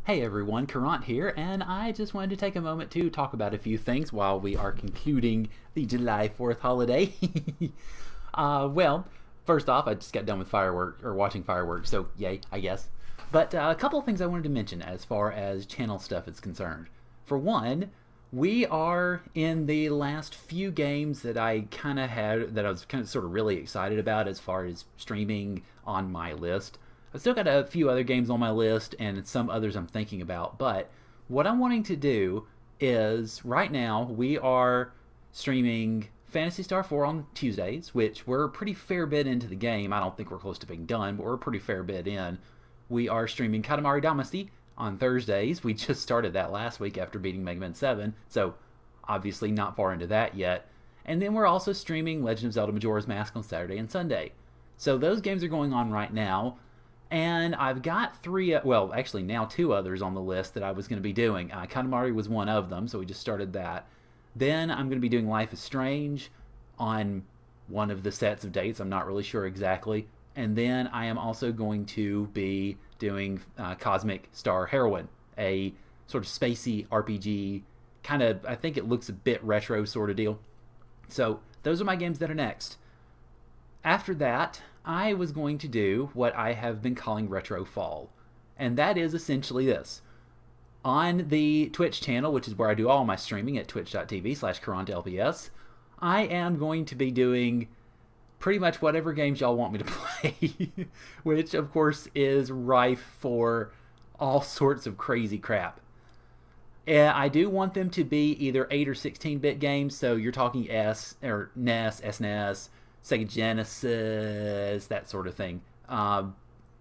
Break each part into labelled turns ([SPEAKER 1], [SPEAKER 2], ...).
[SPEAKER 1] Hey everyone, Caront here, and I just wanted to take a moment to talk about a few things while we are concluding the July 4th holiday. Well, first off, I just got done with watching fireworks, so yay, I guess. But a couple of things I wanted to mention as far as channel stuff is concerned. For one, we are in the last few games that I was kind of sort of really excited about as far as streaming on my list. I've still got a few other games on my list and some others I'm thinking about, but what I'm wanting to do is right now we are streaming Phantasy Star 4 on Tuesdays, which we're a pretty fair bit into the game. I don't think we're close to being done, but we're a pretty fair bit in. We are streaming Katamari Damacy on Thursdays. We just started that last week after beating Mega Man 7, so obviously not far into that yet. And then we're also streaming Legend of Zelda Majora's Mask on Saturday and Sunday. So those games are going on right now. And I've got now two others on the list that I was going to be doing. Katamari was one of them, so we just started that. Then I'm going to be doing Life is Strange on one of the sets of dates. I'm not really sure exactly. And then I am also going to be doing Cosmic Star Heroine, a sort of spacey RPG, kind of, I think it looks a bit retro sort of deal. So those are my games that are next. After that, I was going to do what I have been calling Retro Fall. And that is essentially this. On the Twitch channel, which is where I do all my streaming at twitch.tv/CarontLPS, I am going to be doing pretty much whatever games y'all want me to play. Which, of course, is rife for all sorts of crazy crap. I do want them to be either 8 or 16-bit games, so you're talking NES, SNES, Sega Genesis, that sort of thing.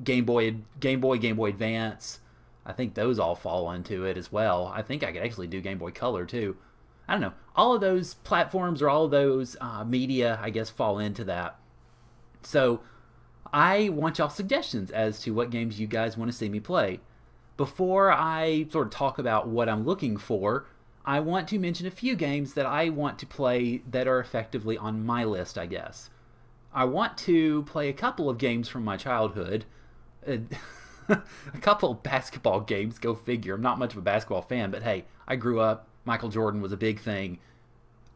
[SPEAKER 1] Game Boy Advance. I think those all fall into it as well. I think I could actually do Game Boy Color too. I don't know. All of those platforms or all of those media, I guess, fall into that. So I want y'all suggestions as to what games you guys want to see me play. Before I sort of talk about what I'm looking for, I want to mention a few games that I want to play that are effectively on my list, I guess. I want to play a couple of games from my childhood. A couple of basketball games, go figure. I'm not much of a basketball fan, but hey, I grew up. Michael Jordan was a big thing.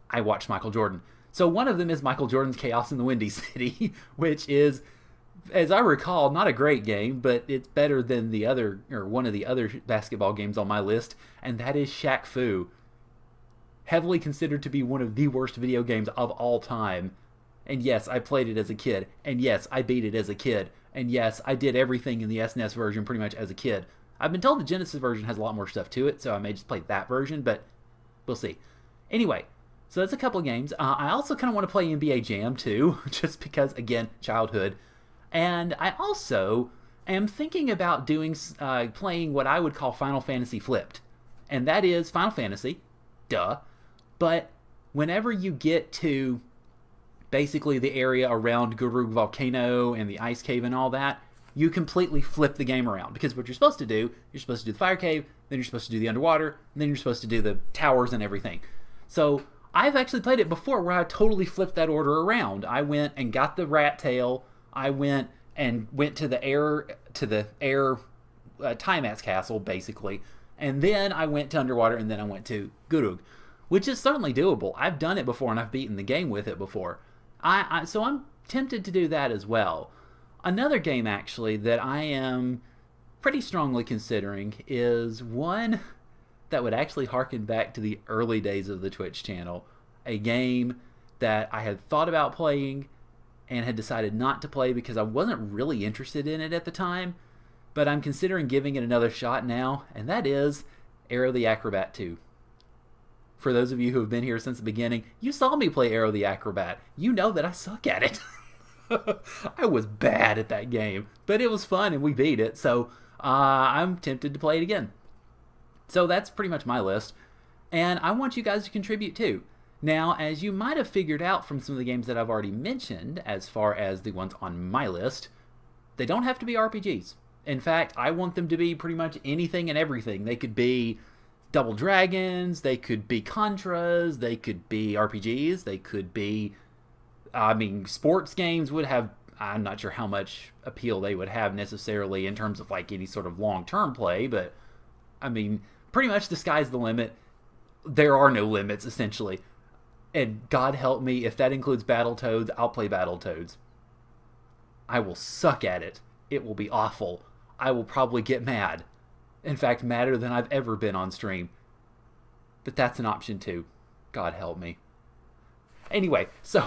[SPEAKER 1] I watched Michael Jordan. So one of them is Michael Jordan's Chaos in the Windy City, which is, as I recall, not a great game, but it's better than one of the other basketball games on my list, and that is Shaq Fu. Heavily considered to be one of the worst video games of all time. And yes, I played it as a kid. And yes, I beat it as a kid. And yes, I did everything in the SNES version pretty much as a kid. I've been told the Genesis version has a lot more stuff to it, so I may just play that version, but we'll see. Anyway, so that's a couple of games. I also kind of want to play NBA Jam too, just because, again, childhood. And I also am thinking about playing what I would call Final Fantasy Flipped. And that is Final Fantasy. Duh. But whenever you get to basically the area around Gurug Volcano and the Ice Cave and all that, you completely flip the game around. Because what you're supposed to do the Fire Cave, then you're supposed to do the Underwater, and then you're supposed to do the towers and everything. So I've actually played it before where I totally flipped that order around. I went and got the rat tail. I went to the air Tiamat's castle, basically. And then I went to Underwater, and then I went to Gurug, which is certainly doable. I've done it before, and I've beaten the game with it before. So I'm tempted to do that as well. Another game, actually, that I am pretty strongly considering is one that would actually harken back to the early days of the Twitch channel. A game that I had thought about playing and had decided not to play because I wasn't really interested in it at the time. But I'm considering giving it another shot now, and that is Aero the Acrobat 2. For those of you who have been here since the beginning, you saw me play Aero the Acrobat. You know that I suck at it. I was bad at that game, but it was fun and we beat it, so I'm tempted to play it again. So that's pretty much my list, and I want you guys to contribute too. Now, as you might have figured out from some of the games that I've already mentioned, as far as the ones on my list, they don't have to be RPGs. In fact, I want them to be pretty much anything and everything. They could be Double Dragons, they could be Contras, they could be RPGs, they could be, sports games would have, I'm not sure how much appeal they would have necessarily in terms of like any sort of long-term play, but I mean, pretty much the sky's the limit. There are no limits, essentially. And God help me, if that includes Battletoads, I'll play Battletoads. I will suck at it. It will be awful. I will probably get mad. In fact, madder than I've ever been on stream. But that's an option too. God help me. Anyway, so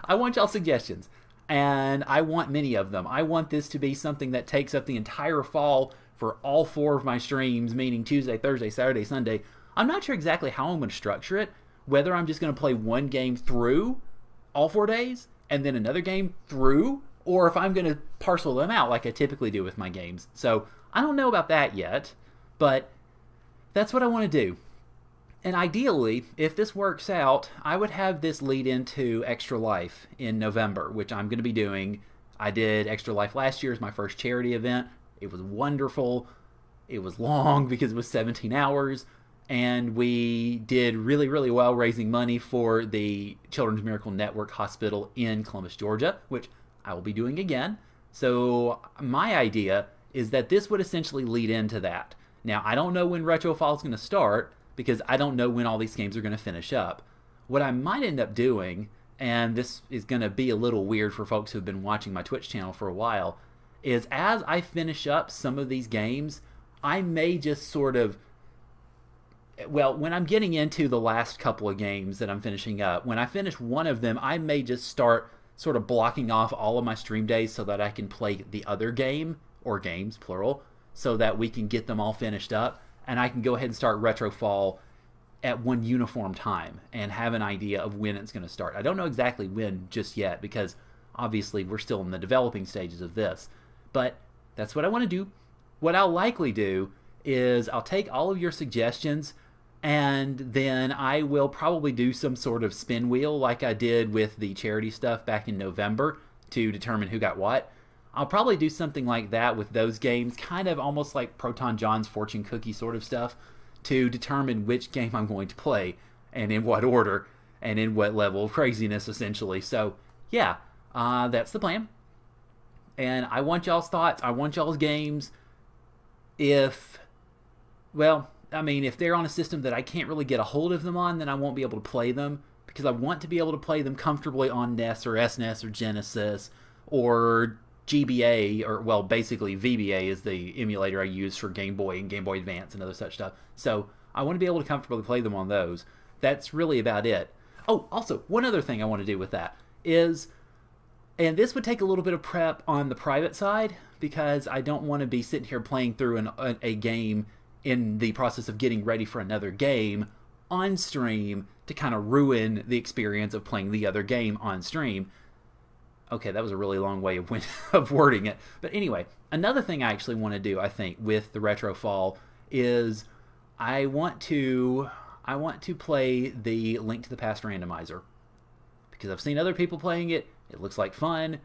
[SPEAKER 1] I want y'all suggestions. And I want many of them. I want this to be something that takes up the entire fall for all 4 of my streams, meaning Tuesday, Thursday, Saturday, Sunday. I'm not sure exactly how I'm going to structure it. Whether I'm just going to play one game through all 4 days and then another game through, or if I'm going to parcel them out like I typically do with my games. So I don't know about that yet, but that's what I want to do. And ideally, if this works out, I would have this lead into Extra Life in November, which I'm going to be doing. I did Extra Life last year as my first charity event. It was wonderful. It was long because it was 17 hours. And we did really, really well raising money for the Children's Miracle Network Hospital in Columbus, Georgia, which I will be doing again. So my idea is that this would essentially lead into that. Now, I don't know when Retrofall is going to start because I don't know when all these games are going to finish up. What I might end up doing, and this is going to be a little weird for folks who have been watching my Twitch channel for a while, is as I finish up some of these games, I may just sort of... Well, when I'm getting into the last couple of games that I'm finishing up, when I finish one of them, I may just start sort of blocking off all of my stream days so that I can play the other game, or games, plural, so that we can get them all finished up, and I can go ahead and start Retrofall at one uniform time and have an idea of when it's going to start. I don't know exactly when just yet because obviously we're still in the developing stages of this, but that's what I want to do. What I'll likely do is I'll take all of your suggestions and then I will probably do some sort of spin wheel like I did with the charity stuff back in November to determine who got what. I'll probably do something like that with those games, kind of almost like Proton John's fortune cookie sort of stuff, to determine which game I'm going to play and in what order and in what level of craziness, essentially. So, yeah, that's the plan. And I want y'all's thoughts. I want y'all's games. If they're on a system that I can't really get a hold of them on, then I won't be able to play them because I want to be able to play them comfortably on NES or SNES or Genesis or GBA, or well, basically VBA is the emulator I use for Game Boy and Game Boy Advance and other such stuff. So I want to be able to comfortably play them on those. That's really about it. Oh, also, one other thing I want to do with that is, and this would take a little bit of prep on the private side because I don't want to be sitting here playing through a game in the process of getting ready for another game on stream to kind of ruin the experience of playing the other game on stream. Okay, that was a really long way of wording it. But anyway, another thing I actually want to do, I think, with the Retrofall is I want to play the Link to the Past randomizer. Because I've seen other people playing it. It looks like fun.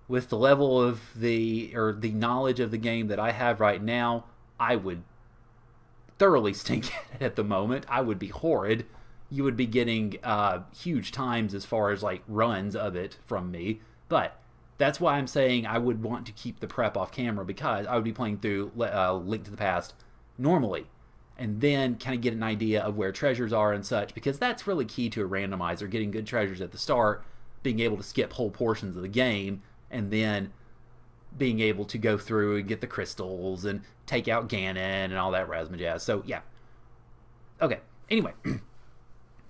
[SPEAKER 1] With the level of the knowledge of the game that I have right now, I would thoroughly stink at it at the moment. I would be horrid. You would be getting huge times as far as like runs of it from me. But that's why I'm saying I would want to keep the prep off camera because I would be playing through Link to the Past normally. And then kind of get an idea of where treasures are and such, because that's really key to a randomizer, getting good treasures at the start, being able to skip whole portions of the game, and then being able to go through and get the crystals and take out Ganon and all that razzmatazz. So, yeah. Okay, anyway.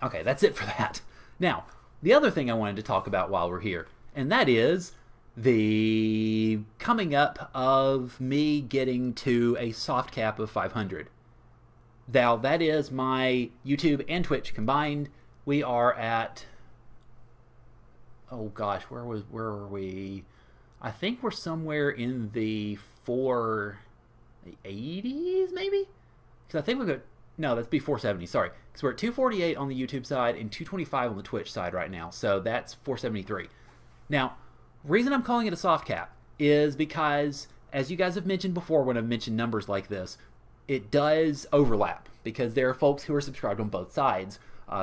[SPEAKER 1] Okay, that's it for that. Now, the other thing I wanted to talk about while we're here, and that is the coming up of me getting to a soft cap of 500. Now, that is my YouTube and Twitch combined. We are at... Oh gosh, where were we? I think we're somewhere in the 480s, maybe? Because I think we've got... No, that's B470, sorry. Because we're at 248 on the YouTube side and 225 on the Twitch side right now. So that's 473. Now, reason I'm calling it a soft cap is because, as you guys have mentioned before when I've mentioned numbers like this, it does overlap because there are folks who are subscribed on both sides.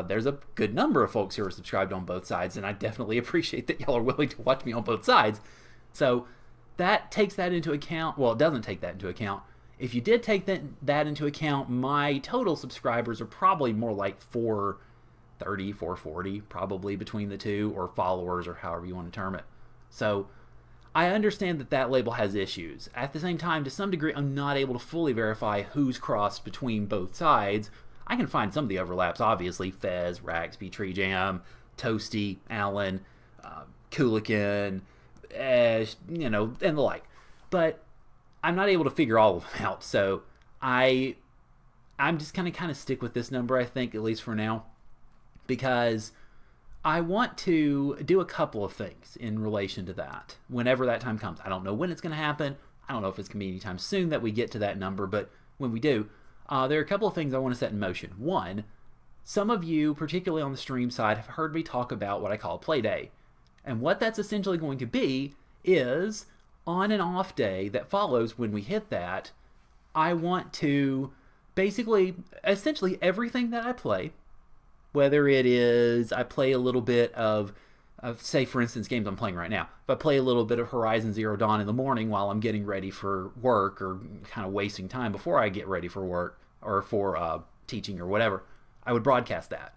[SPEAKER 1] There's a good number of folks who are subscribed on both sides, and I definitely appreciate that y'all are willing to watch me on both sides. So that takes that into account. Well, it doesn't take that into account. if you did take that into account, my total subscribers are probably more like 430, 440, probably between the two, or followers, or however you want to term it. So I understand that label has issues. At the same time, to some degree, I'm not able to fully verify who's crossed between both sides. I can find some of the overlaps, obviously. Fez, Raxby, Tree Jam, Toasty, Allen, Coolican, and the like. But I'm not able to figure all of them out, so I'm just going to kind of stick with this number, I think, at least for now, because I want to do a couple of things in relation to that whenever that time comes. I don't know when it's going to happen. I don't know if it's going to be anytime soon that we get to that number, but when we do, there are a couple of things I want to set in motion. One, some of you, particularly on the stream side, have heard me talk about what I call a play day. And what that's essentially going to be is, on an off day that follows when we hit that, I want to basically, essentially everything that I play, whether it is I play a little bit of say, for instance, games I'm playing right now. If I play a little bit of Horizon Zero Dawn in the morning while I'm getting ready for work, or kind of wasting time before I get ready for work or for teaching or whatever, I would broadcast that.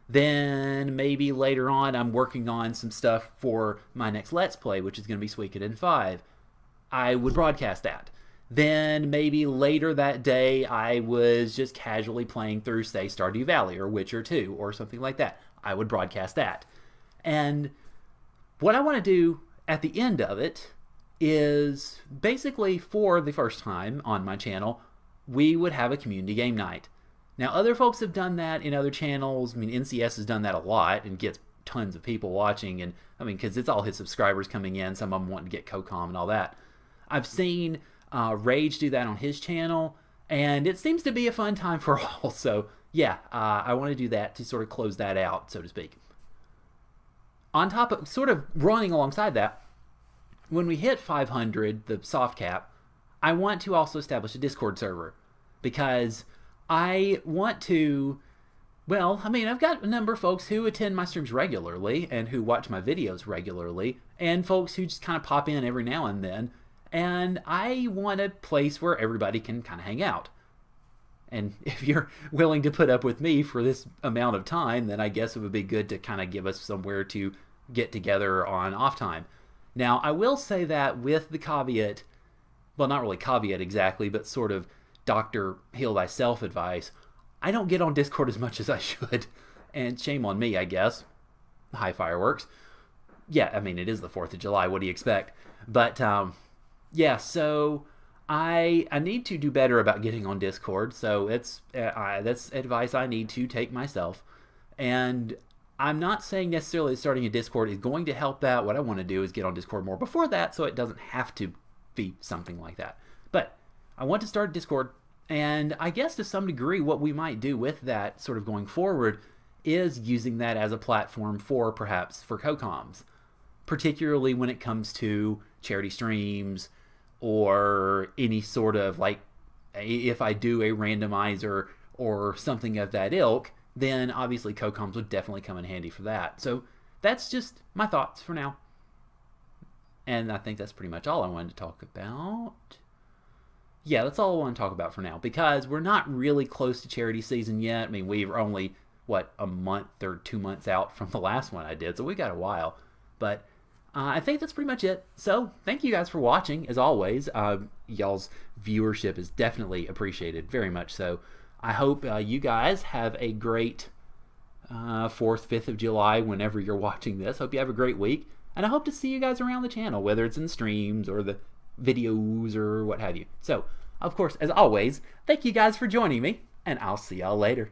[SPEAKER 1] Then maybe later on I'm working on some stuff for my next Let's Play, which is going to be Suikoden 5. I would broadcast that. Then maybe later that day I was just casually playing through, say, Stardew Valley or Witcher 2 or something like that. I would broadcast that. And what I want to do at the end of it is basically, for the first time on my channel, we would have a community game night. Now, other folks have done that in other channels. I mean, NCS has done that a lot and gets tons of people watching. And I mean, because it's all his subscribers coming in, some of them wanting to get COCOM and all that. I've seen Rage do that on his channel, and it seems to be a fun time for all. So yeah, I want to do that to sort of close that out, so to speak. On top of, sort of running alongside that, when we hit 500, the Softcap, I want to also establish a Discord server, because I want to, well, I mean, I've got a number of folks who attend my streams regularly and who watch my videos regularly, and folks who just kind of pop in every now and then, and I want a place where everybody can kind of hang out. And if you're willing to put up with me for this amount of time, then I guess it would be good to kind of give us somewhere to get together on off time. Now, I will say that with the caveat, well, not really caveat exactly, but sort of Dr. Heal Thyself advice, I don't get on Discord as much as I should. And shame on me, I guess. High fireworks. Yeah, I mean, it is the 4th of July. What do you expect? But, yeah, so I need to do better about getting on Discord. So that's advice I need to take myself. And I'm not saying necessarily that starting a Discord is going to help that. What I want to do is get on Discord more before that, so it doesn't have to be something like that. But I want to start Discord, and I guess to some degree what we might do with that sort of going forward is using that as a platform for, perhaps, for COCOMs, particularly when it comes to charity streams or any sort of, like, if I do a randomizer or something of that ilk, then obviously COCOMs would definitely come in handy for that. So that's just my thoughts for now. And I think that's pretty much all I wanted to talk about. Yeah, that's all I want to talk about for now, because we're not really close to charity season yet. I mean, we're only, what, a month or 2 months out from the last one I did, so we got a while. But I think that's pretty much it. So thank you guys for watching, as always. Y'all's viewership is definitely appreciated, very much so. I hope you guys have a great 4th, 5th of July whenever you're watching this. Hope you have a great week. And I hope to see you guys around the channel, whether it's in streams or the videos or what have you. So, of course, as always, thank you guys for joining me, and I'll see y'all later.